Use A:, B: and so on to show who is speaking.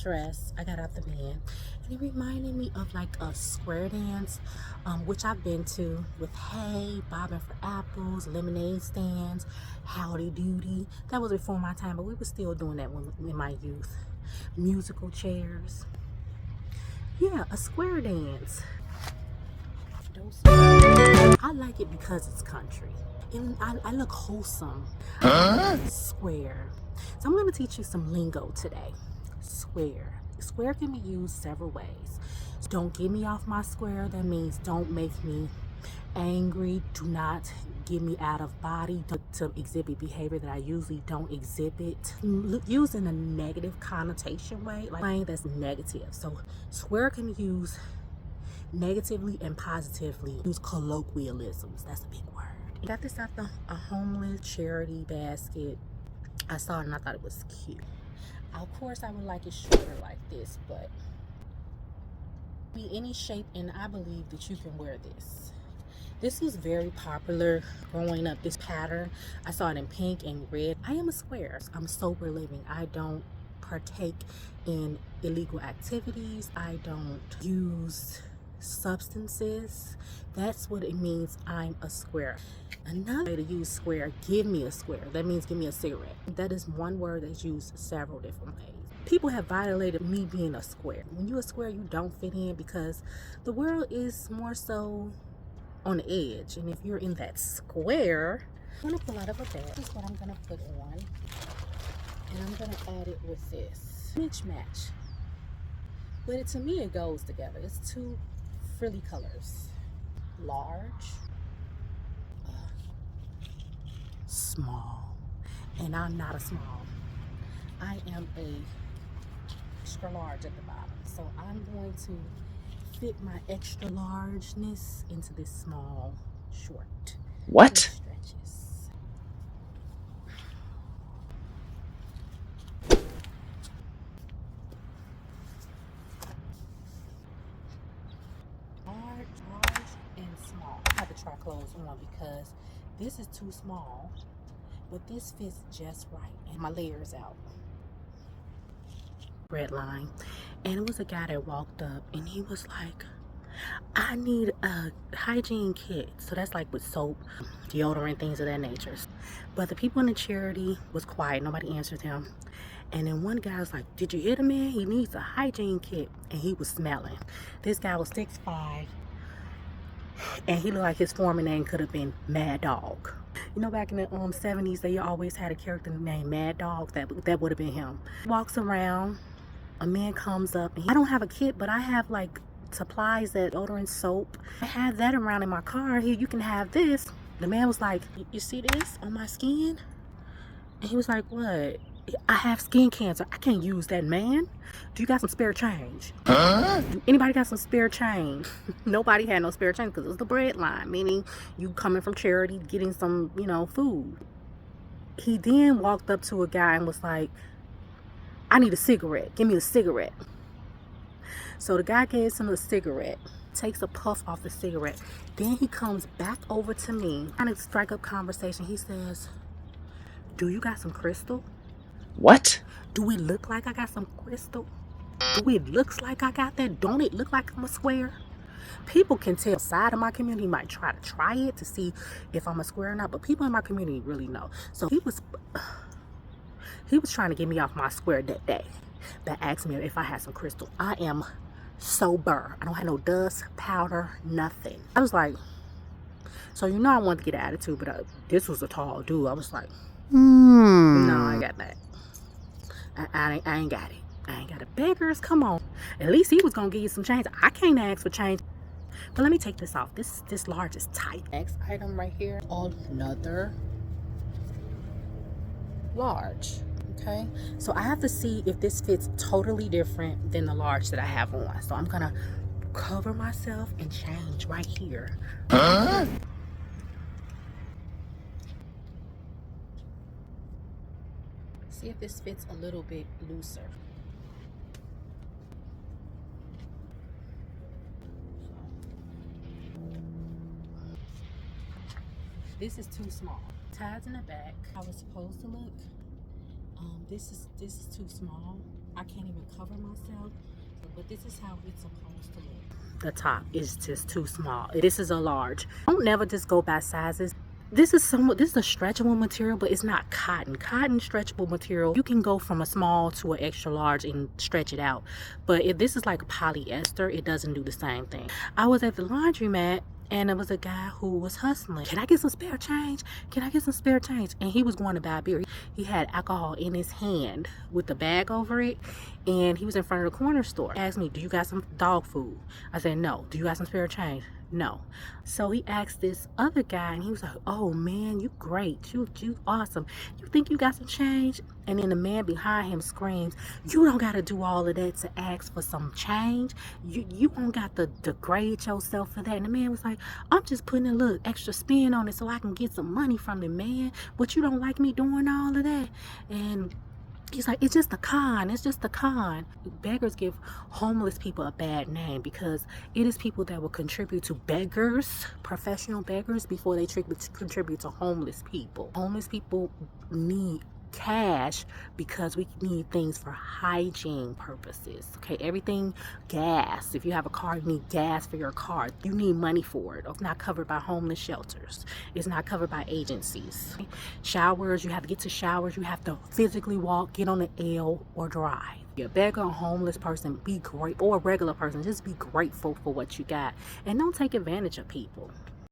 A: dress, I got out the van, and it reminded me of like a square dance, which I've been to with hay, bobbing for apples, lemonade stands, howdy doody. That was before my time, but we were still doing that in my youth. Musical chairs. Yeah, a square dance. I like it because it's country. And I look wholesome. Square. So I'm going to teach you some lingo today. Square. Square can be used several ways. Don't get me off my square. That means don't make me angry. Do not get me out of body to exhibit behavior that I usually don't exhibit. Used in a negative connotation way, like that's negative. So square can be used negatively and positively. Use colloquialisms. That's a big word. Got this at a homeless charity basket. I saw it and I thought it was cute. Of course, I would like it shorter like this, but be any shape, and I believe that you can wear this. This was very popular growing up, this pattern. I saw it in pink and red. I am a square. I'm sober living. I don't partake in illegal activities. I don't use substances. That's what it means. I'm a square. Another way to use square, give me a square. That means give me a cigarette. That is one word that's used several different ways. People have violated me being a square. When you're a square, you don't fit in because the world is more so on the edge. And if you're in that square, I'm gonna pull out of a bag. This is what I'm gonna put on. And I'm gonna add it with this. Mix match. But to me, it goes together. It's two frilly colors. Large, small. And I'm not a small. I am a extra large at the bottom. So I'm going to fit my extra largeness into this small short.
B: What?
A: Stretches. Large, and small. I have to try clothes on because this is too small, but this fits just right. And my layers out. Red line. And it was a guy that walked up and he was like, I need a hygiene kit. So that's like with soap, deodorant, things of that nature. But the people in the charity was quiet. Nobody answered him. And then one guy was like, did you hear the man? He needs a hygiene kit. And he was smelling. This guy was 6'5". And he looked like his former name could have been Mad Dog. You know, back in the 70s, they always had a character named Mad Dog. That would have been him. Walks around. A man comes up. And I don't have a kit, but I have like supplies, that deodorant, soap. I have that around in my car. Here, you can have this. The man was like, you see this on my skin? And he was like, what? I have skin cancer. I can't use that, man. Do you got some spare change? Do anybody got some spare change? Nobody had no spare change because it was the bread line, meaning you coming from charity, getting some, food. He then walked up to a guy and was like, I need a cigarette. Give me a cigarette. So the guy gave him a cigarette, takes a puff off the cigarette. Then he comes back over to me, trying to strike up conversation. He says, do you got some crystal?
B: What?
A: Do it look like I got some crystal? Do it looks like I got that? Don't it look like I'm a square? People can tell. Side of my community might try it to see if I'm a square or not, but people in my community really know. So he was trying to get me off my square that day. That asked me if I had some crystal. I am sober. I don't have no dust, powder, nothing. I was like, so I wanted to get an attitude, but this was a tall dude. I was like, no, I ain't got that. I ain't got it. I ain't got it. Beggars, come on. At least he was gonna give you some change. I can't ask for change. But let me take this off. This large is tight. Next item right here, another large. Okay, so I have to see if this fits totally different than the large that I have on. So I'm gonna cover myself and change right here. See if this fits a little bit looser. This is too small. Ties in the back. I was supposed to look. This is too small. I can't even cover myself, but this is how it's supposed to look. The top is just too small. This is a large. Don't never just go by sizes. This is a stretchable material, but it's not cotton. Cotton stretchable material, you can go from a small to an extra large and stretch it out. But if this is like polyester, it doesn't do the same thing. I was at the laundromat and there was a guy who was hustling. Can I get some spare change? Can I get some spare change? And he was going to buy a beer. He had alcohol in his hand with the bag over it, and he was in front of the corner store. He asked me, do you got some dog food? I said, no. Do you got some spare change? No. So he asked this other guy, and he was like, oh man, you great, you awesome, you think you got some change? And then the man behind him screams, you don't got to do all of that to ask for some change. You don't got to degrade yourself for that. And the man was like, I'm just putting a little extra spin on it so I can get some money from the man, but you don't like me doing all of that. And he's like, it's just a con. It's just a con. Beggars give homeless people a bad name because it is people that will contribute to beggars, professional beggars, before they contribute to homeless people. Homeless people need cash because we need things for hygiene purposes. Okay, everything, gas. If you have a car, you need gas for your car. You need money for it. It's not covered by homeless shelters. It's not covered by agencies. Showers, you have to get to showers. You have to physically walk, get on the L, or drive. You're a beggar, a homeless person, be great, or a regular person, just be grateful for what you got and don't take advantage of people.